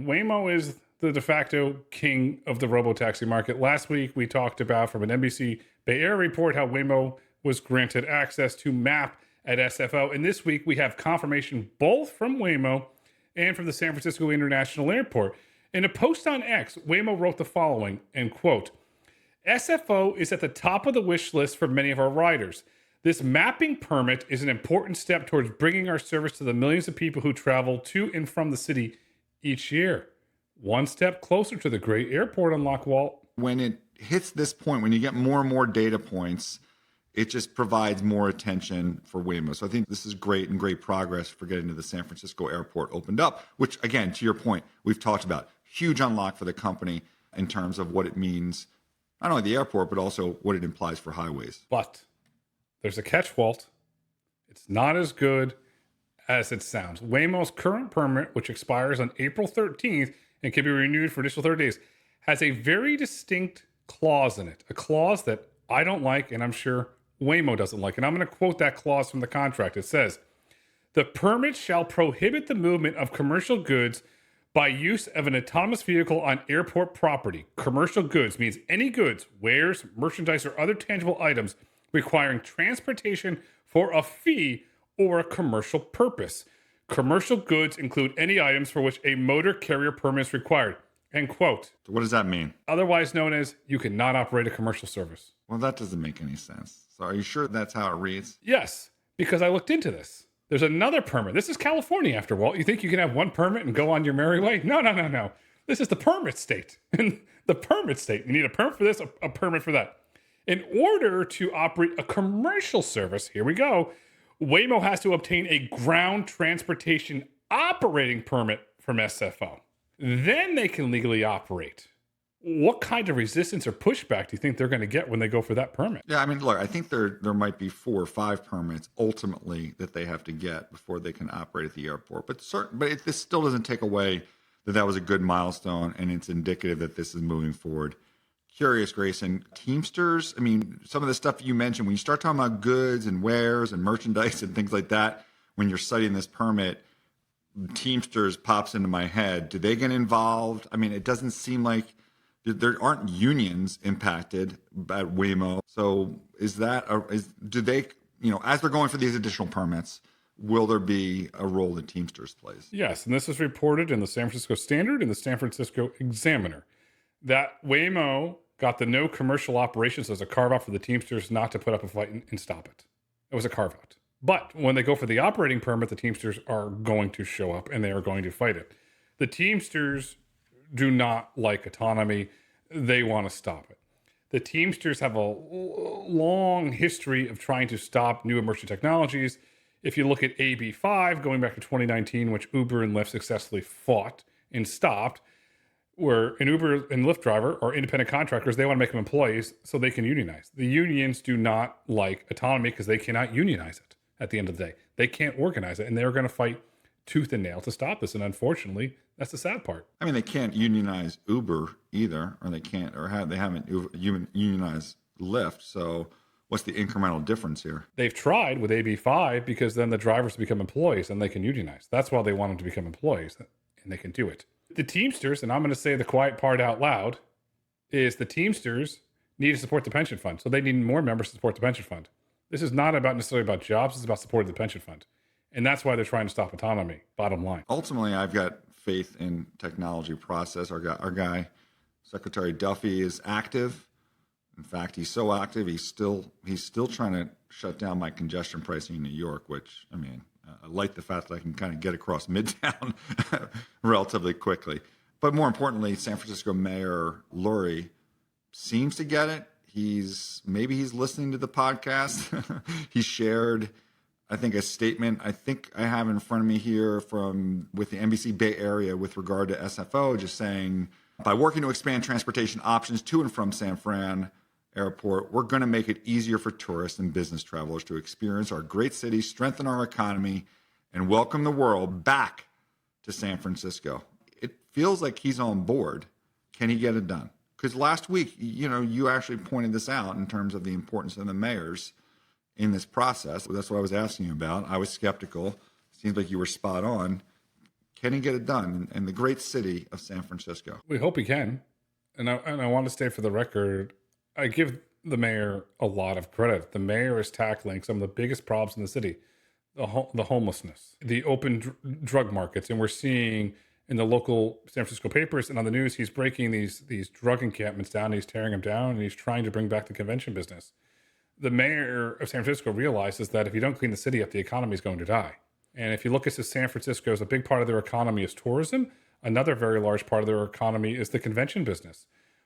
Waymo is the de facto king of the robotaxi market. Last week, we talked about from an NBC Bay Area report how Waymo was granted access to map at SFO. And this week, we have confirmation both from Waymo and from the San Francisco International Airport. In a post on X, Waymo wrote the following, and quote, SFO is at the top of the wish list for many of our riders. This mapping permit is an important step towards bringing our service to the millions of people who travel to and from the city each year. One step closer to the great airport unlock, Walt. When it hits this point, when you get more and more data points, it just provides more attention for Waymo. So I think this is great and great progress for getting to the San Francisco airport opened up, which, again, to your point, we've talked about. Huge unlock for the company in terms of what it means, not only the airport, but also what it implies for highways. But there's a catch, Walt. It's not as good as it sounds. Waymo's current permit, which expires on April 13th and can be renewed for additional 30 days, has a very distinct clause in it, a clause that I don't like, and I'm sure Waymo doesn't like. And I'm going to quote that clause from the contract. It says, the permit shall prohibit the movement of commercial goods by use of an autonomous vehicle on airport property. Commercial goods means any goods, wares, merchandise, or other tangible items requiring transportation for a fee or a commercial purpose. Commercial goods include any items for which a motor carrier permit is required. End quote. What does that mean? Otherwise known as you cannot operate a commercial service. Well, that doesn't make any sense. So are you sure that's how it reads? Yes, because I looked into this. There's another permit. This is California, after all. You think you can have one permit and go on your merry way? No. This is the permit state. And the permit state. You need a permit for this, a permit for that. In order to operate a commercial service, here we go, Waymo has to obtain a ground transportation operating permit from SFO. Then they can legally operate. What kind of resistance or pushback do you think they're going to get when they go for that permit? Yeah, I mean, look, I think there might be 4 or 5 permits ultimately that they have to get before they can operate at the airport. But this still doesn't take away that was a good milestone, and it's indicative that this is moving forward. Curious, Grayson, Teamsters, I mean, some of the stuff you mentioned, when you start talking about goods and wares and merchandise and things like that, when you're studying this permit, Teamsters pops into my head. Do they get involved? I mean, it doesn't seem like there aren't unions impacted at Waymo. So do they, as they're going for these additional permits, will there be a role that Teamsters plays? Yes, and this is reported in the San Francisco Standard and the San Francisco Examiner that Waymo got the no commercial operations as a carve out for the Teamsters not to put up a fight and stop it. It was a carve out. But when they go for the operating permit, the Teamsters are going to show up and they are going to fight it. The Teamsters do not like autonomy. They want to stop it. The Teamsters have a long history of trying to stop new emerging technologies. If you look at AB5, going back to 2019, which Uber and Lyft successfully fought and stopped, where an Uber and Lyft driver or independent contractors, they want to make them employees so they can unionize. The unions do not like autonomy because they cannot unionize it at the end of the day. They can't organize it, and they're going to fight tooth and nail to stop this. And unfortunately, that's the sad part. I mean, they can't unionize Uber either, or they haven't unionized Lyft. So what's the incremental difference here? They've tried with AB5 because then the drivers become employees and they can unionize. That's why they want them to become employees, and they can do it. The Teamsters, and I'm going to say the quiet part out loud, is the Teamsters need to support the pension fund. So they need more members to support the pension fund. This is not necessarily about jobs. It's about supporting the pension fund. And that's why they're trying to stop autonomy, bottom line. Ultimately, I've got faith in technology process. Our guy, Secretary Duffy, is active. In fact, he's so active, he's still trying to shut down my congestion pricing in New York, which, I mean, I like the fact that I can kind of get across Midtown relatively quickly. But more importantly, San Francisco Mayor Lurie seems to get it. Maybe he's listening to the podcast. He shared, I think, a statement I think I have in front of me here with the NBC Bay Area with regard to SFO, just saying, by working to expand transportation options to and from San Fran Airport, we're going to make it easier for tourists and business travelers to experience our great city, strengthen our economy, and welcome the world back to San Francisco. It feels like he's on board. Can he get it done? Because last week, you actually pointed this out in terms of the importance of the mayors in this process. That's what I was asking you about. I was skeptical. Seems like you were spot on. Can he get it done in the great city of San Francisco? We hope he can. And I want to state for the record, I give the mayor a lot of credit. The mayor is tackling some of the biggest problems in the city, the homelessness, the open drug markets. And we're seeing in the local San Francisco papers and on the news, he's breaking these drug encampments down. He's tearing them down, and he's trying to bring back the convention business. The mayor of San Francisco realizes that if you don't clean the city up, the economy is going to die. And if you look at San Francisco, a big part of their economy is tourism. Another very large part of their economy is the convention business.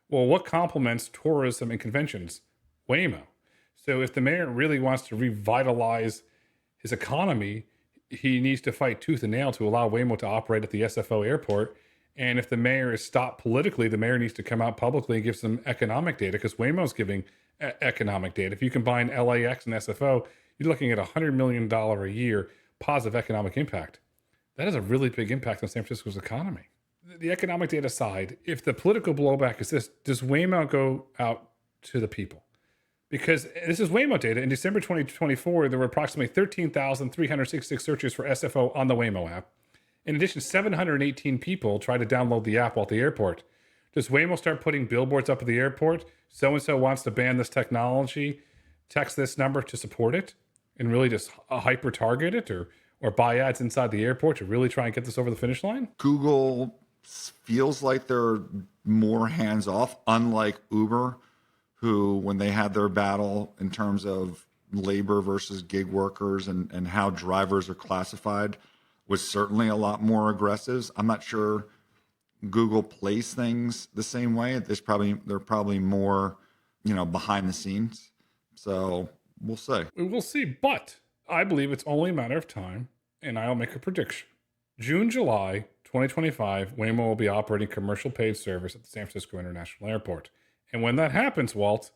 Well, what complements tourism and conventions? Waymo. So if the mayor really wants to revitalize his economy, he needs to fight tooth and nail to allow Waymo to operate at the SFO airport. And if the mayor is stopped politically, the mayor needs to come out publicly and give some economic data, because Waymo's giving economic data. If you combine LAX and SFO, you're looking at $100 million a year positive economic impact. That is a really big impact on San Francisco's economy. The economic data side, if the political blowback is this, does Waymo go out to the people? Because this is Waymo data. In December 2024, there were approximately 13,366 searches for SFO on the Waymo app. In addition, 718 people tried to download the app while at the airport. Does Waymo start putting billboards up at the airport? So-and-so wants to ban this technology. Text this number to support it, and really just hyper-target it, or buy ads inside the airport to really try and get this over the finish line? Google feels like they're more hands-off, unlike Uber, who, when they had their battle in terms of labor versus gig workers and how drivers are classified, was certainly a lot more aggressive. I'm not sure Google plays things the same way. They're probably more, behind the scenes. So we'll see. We will see, but I believe it's only a matter of time, and I'll make a prediction. June, July 2025, Waymo will be operating commercial paid service at the San Francisco International Airport. And when that happens, Walt,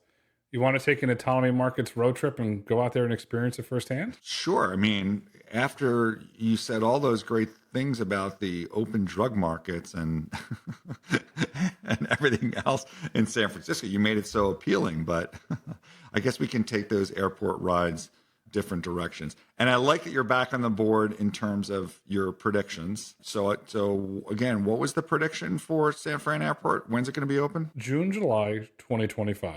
you want to take an Autonomy Markets road trip and go out there and experience it firsthand? Sure. I mean, after you said all those great things about the open drug markets and and everything else in San Francisco, you made it so appealing. But I guess we can take those airport rides different directions. And I like that you're back on the board in terms of your predictions. So again, what was the prediction for San Fran Airport? When's it going to be open? June, July 2025.